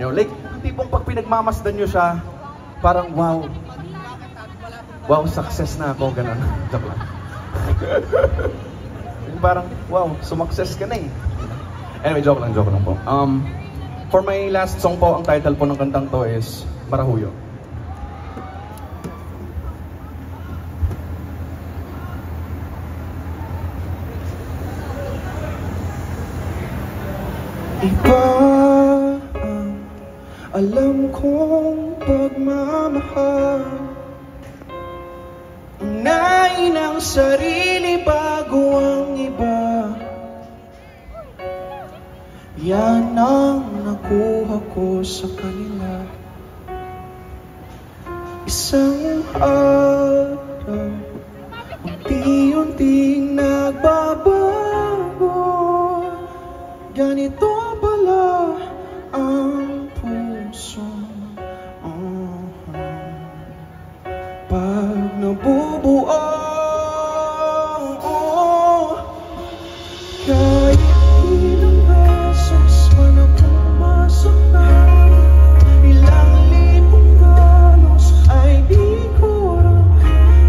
nyo? Like, yung tipong pag pinagmamasdan nyo siya, parang wow. Wow, success na ako, ganun. Joke lang. Parang, wow, sumakses ka na eh. Anyway, joke lang po. For my last song po, ang title po ng kantang to is Marahuyo. Iba ang alam kong pagmamahal, unahin ang sarili bago ang iba. Yan ang nakuha ko sa kanila. Isang araw, unti-unting nagbabago. Ganito pala ang puso. Pag nabubuo, kahit ilang beses man akong masaktan, ilang libong galos ay di kurang,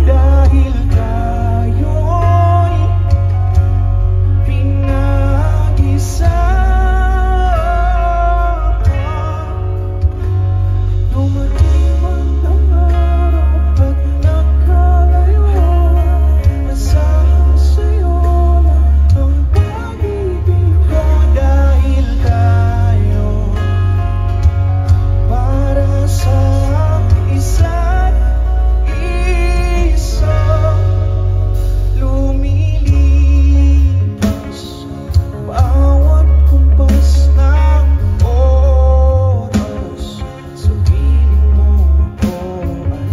dahil tayo'y pinag-isa. Dumating man ang araw at nakalayo, asahan sa'yo na ang pag-ibig ko, dahil tayo para sa isa't isa. Lumilipas bawat kumpas ng oras, sa piling mo ako ay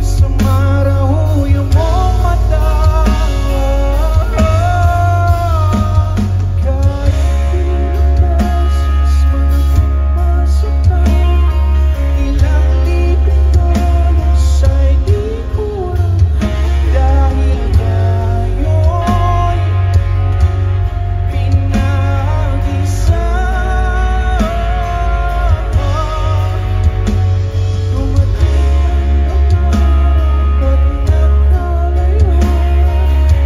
sa marahuyo mong mata. Kahit ilang beses man akong masaktan, ilang libong galos ay di kurang, dahil tayo'y pinag-isa. Dumating ang araw at nakalayo,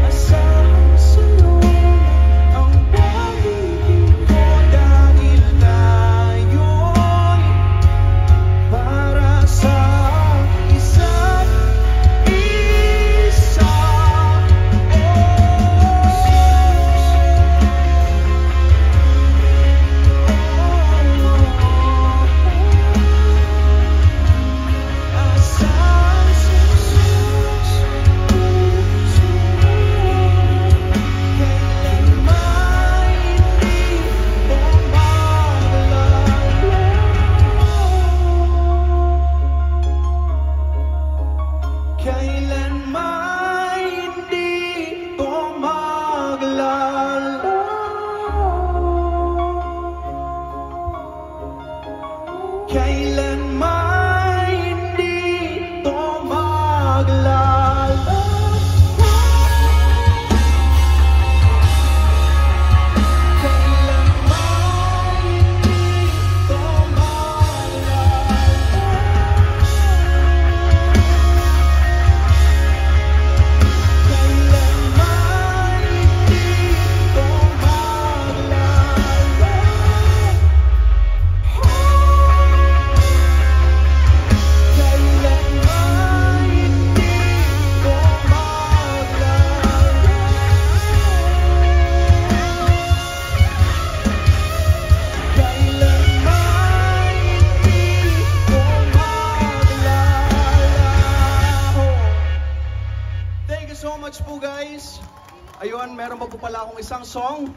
asahan sa'yo na ang pag-ibig ko, dahil tayo'y para sa isa't isa. Asahan sa puso, kailanman hindi ko maglalaho. Kailanman hindi to maglalaho. Kailanman hindi to Thank you so much po, guys. Ayun, meron pa po pala akong isang song